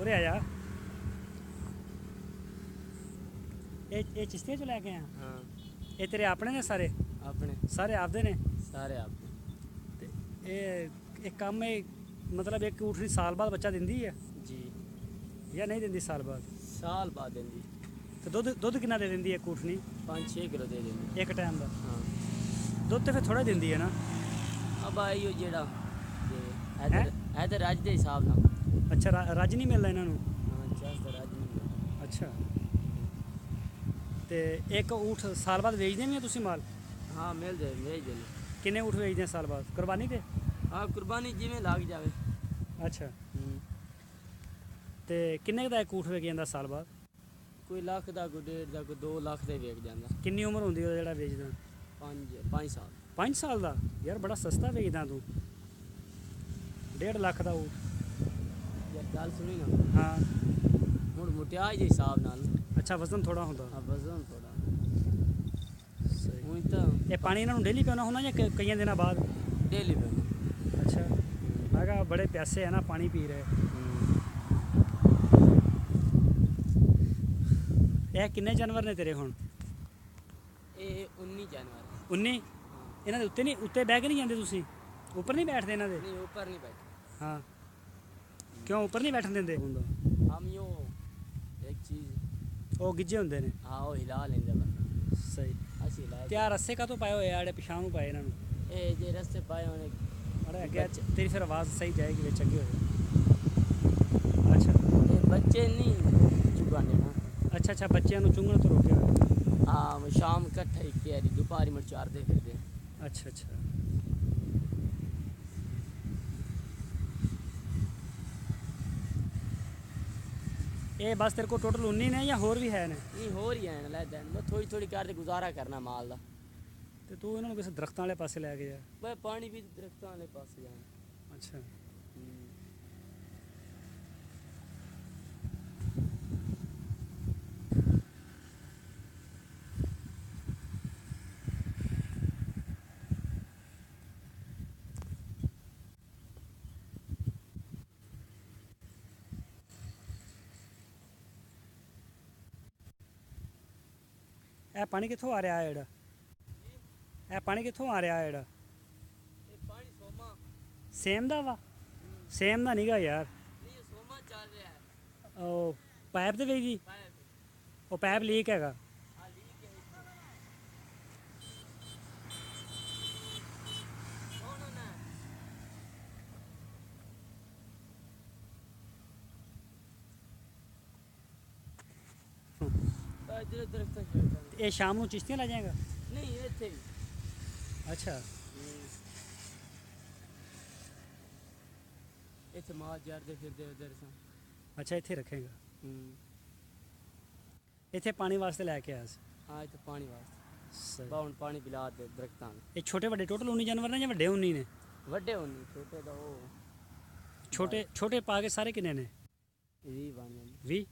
ਉਰੇ ਆ ਜਾ। ਇਹ ਚਿਸ਼ਤੀਆਂ ਚੋਂ ਲੈ ਕੇ ਆਇਆ? ਹਾਂ ਇਹ ਤੇਰੇ ਆਪਣੇ ਨੇ ਸਾਰੇ? ਆਪਣੇ ਸਾਰੇ ਆਪਦੇ ਨੇ? ਸਾਰੇ ਆਪਣੇ। ਤੇ ਇਹ ਕੰਮ ਇਹ ਮਤਲਬ ਇੱਕ ਊਠ ਦੀ ਸਾਲ ਬਾਅਦ ਬੱਚਾ ਦਿੰਦੀ ਹੈ ਜੀ ਜਾਂ ਨਹੀਂ ਦਿੰਦੀ? ਸਾਲ ਬਾਅਦ? ਸਾਲ ਬਾਅਦ ਦਿੰਦੀ। ਤੇ ਦੁੱਧ ਕਿੰਨਾ ਦੇ ਦਿੰਦੀ ਹੈ ਇੱਕ ਊਠ ਨਹੀਂ? 5-6 ਕਿਲੋ ਦੇ ਦਿੰਦੀ ਇੱਕ ਟਾਈਮ ਦਾ? ਹਾਂ। ਦੁੱਧ ਤੇ ਫਿਰ ਥੋੜਾ ਦਿੰਦੀ ਹੈ ਨਾ? ਅਬ ਆਈਓ ਜਿਹੜਾ ਹੈਂ? ਇਹ ਤਾਂ ਰਾਜ ਦੇ ਹਿਸਾਬ ਨਾਲ। ਅੱਛਾ ਰੱਜ ਨਹੀਂ ਮਿਲਦਾ ਇਹਨਾਂ ਨੂੰ? ਹਾਂ ਚਾਸ ਦਾ ਰਾਜ ਨਹੀਂ। ਅੱਛਾ। ਤੇ ਇੱਕ ਊਠ ਸਾਲ ਬਾਅਦ ਵੇਚਦੇ ਵੀ ਆ ਤੁਸੀਂ ਮਾਲ? ਹਾਂ ਮਿਲ ਜਾਏ ਵੇਚ ਦੇ। ਕਿੰਨੇ ਊਠ ਵੇਚਦੇ ਆ ਸਾਲ ਬਾਅਦ ਕੁਰਬਾਨੀ ਤੇ? ਹਾਂ ਕੁਰਬਾਨੀ ਜਿਵੇਂ ਲੱਗ ਜਾਵੇ। ਅੱਛਾ। ਤੇ ਕਿੰਨੇ ਕੁ ਦਾ ਇੱਕ ਊਠ ਵੇਚ ਜਾਂਦਾ ਸਾਲ ਬਾਅਦ? ਕੋਈ ਲੱਖ ਦਾ, ਕੋਈ 1.5 ਦਾ, ਕੋਈ 2 ਲੱਖ ਦੇ ਵੇਚ ਜਾਂਦਾ। ਕਿੰਨੀ ਉਮਰ ਹੁੰਦੀ ਉਹਦਾ ਜਿਹੜਾ ਵੇਚਦਾ? 5 ਸਾਲ। 5 ਸਾਲ ਦਾ? ਯਾਰ ਬੜਾ ਸਸਤਾ ਵੇਚਦਾ ਤੂੰ। 1.5 ਲੱਖ ਦਾ ਊਠ? ਯਾਰ ਗੱਲ ਸੁਣੀ ਨਾ। ਹਾਂ। ਹੁਣ ਮੁਟਿਆਈ ਦੇ ਹਿਸਾਬ ਨਾਲ। ਅੱਛਾ ਵਜ਼ਨ ਥੋੜਾ ਹੁੰਦਾ? ਹਾਂ ਵਜ਼ਨ ਥੋੜਾ। ਸਹੀ। ਹੁਣ ਤਾਂ ਇਹ ਪਾਣੀ ਇਹਨਾਂ ਨੂੰ ਡੇਲੀ ਪਿਆਉਣਾ ਹੁੰਦਾ ਜਾਂ ਕਈਆਂ ਦਿਨਾਂ ਬਾਅਦ? ਡੇਲੀ ਪੈਣਾ। ਅੱਛਾ। ਮੈਂ ਕਿਹਾ ਬੜੇ ਪਿਆਸੇ ਆ ਨਾ, ਪਾਣੀ ਪੀ ਰਹੇ। ਇਹ ਕਿੰਨੇ ਜਾਨਵਰ ਨੇ ਤੇਰੇ ਹੁਣ? ਇਹ 19 ਜਾਨਵਰ। 19? ਇਹਨਾਂ ਦੇ ਉੱਤੇ ਨਹੀਂ, ਉੱਤੇ ਬਹਿ ਕੇ ਨਹੀਂ ਜਾਂਦੇ ਤੁਸੀਂ? ਉੱਪਰ ਨਹੀਂ ਬੈਠਦੇ ਇਹਨਾਂ ਦੇ? नहीं ऊपर नहीं बैठे। ਹਾਂ। ਕਿਉਂ ਉੱਪਰ ਨਹੀਂ ਬੈਠਣ ਦਿੰਦੇ? हम यो एक चीज ਉਹ ਗਿੱਜੇ ਹੁੰਦੇ ਨੇ। हाँ वो हिला लेंगे बंदा। ਸਹੀ। ऐसे हिला ਤੇ ਆਹ ਰੱਸੇ ਕਾਹਤੋਂ ਪਾਏ ਹੋਏ ਆ ਜਿਹੜੇ ਪਿਛਾਂਹ ਨੂੰ ਪਾਏ ਇਹਨਾਂ ਨੂੰ? ए जे रास्ते पाए होने। ਅਰੇ ਅੱਗੇ ਤੇਰੀ ਫਿਰ ਆਵਾਜ਼ ਸਹੀ ਜਾਏਗੀ ਵਿੱਚ ਅੱਗੇ ਹੋਵੇ। ਅੱਛਾ ये बच्चे नहीं चुगाने ना। ਅੱਛਾ ਬੱਚਿਆਂ ਨੂੰ ਚੁੰਗਣ ਤੋਂ ਰੋਕਿਆ ਹੋਇਆ। हाँ वो शाम इकट्ठे ही किया दोपहर में चारते फिरते। ਅੱਛਾ। ਇਹ ਬਸ ਤੇਰੇ ਕੋਲ ਟੋਟਲ 19 ਨੇ ਜਾਂ ਹੋਰ ਵੀ ਹੈ ਨੇ? नहीं हो रही है ना लेदन बस थोड़ी थोड़ी करके गुजारा करना माल दा। ਤੇ ਤੂੰ ਇਹਨਾਂ ਨੂੰ ਕਿਸੇ ਦਰਖਤਾਂ ਵਾਲੇ ਪਾਸੇ ਲੈ ਕੇ ਜਾ। बस पानी भी दरख्तों वाले पास जाना। ਅੱਛਾ। ਇਹ ਪਾਣੀ ਕਿੱਥੋਂ ਆ ਰਿਹਾ ਜਿਹੜਾ? ਇਹ ਪਾਣੀ ਕਿੱਥੋਂ ਆ ਰਿਹਾ ਜਿਹੜਾ? ये पानी सोमा ਸੇਮ ਦਾ ਵਾ? ਸੇਮ ਦਾ ਨਹੀਂਗਾ ਯਾਰ। नहीं ये सोमा चल रहा है। ਉਹ ਪਾਈਪ ਦੇ ਵਿੱਚ ਜੀ? पाइप ਉਹ ਪਾਈਪ ਲੀਕ ਹੈਗਾ। हाँ लीक है इसमें। कौन होना है? इधर दरख्त है। ਤੇ ਇਹ ਸ਼ਾਮ ਨੂੰ ਚਿਸ਼ਤੀਆਂ ਲੈ ਜਾਏਗਾ? नहीं ये थे। ਅੱਛਾ। ਇੱਥੇ ਮਾਲ ਜਰਦੇ ਫਿਰਦੇ ਉਧਰ ਸਾਂ। ਅੱਛਾ ਇੱਥੇ ਰੱਖੇਗਾ? ਇੱਥੇ ਪਾਣੀ ਵਾਸਤੇ ਲੈ ਕੇ ਆਇਆ ਸੀ? ਹਾਂ ਇੱਥੇ ਪਾਣੀ ਵਾਸਤੇ। ਸਹੀ। ਬਾਉਣ ਪਾਣੀ ਪਿਲਾ ਦੇ ਦਰਖਤਾਂ ਨੂੰ। ਇਹ ਛੋਟੇ ਵੱਡੇ ਟੋਟਲ 19 ਜਾਨਵਰ ਨੇ ਜਾਂ ਵੱਡੇ 19 ਨੇ? ਵੱਡੇ ਹੋਣੇ ਛੋਟੇ ਦਾ ਉਹ ਛੋਟੇ ਪਾ ਕੇ ਸਾਰੇ ਕਿੰਨੇ ਨੇ? 20 ਬਣ ਜਾਂਦੇ। 20?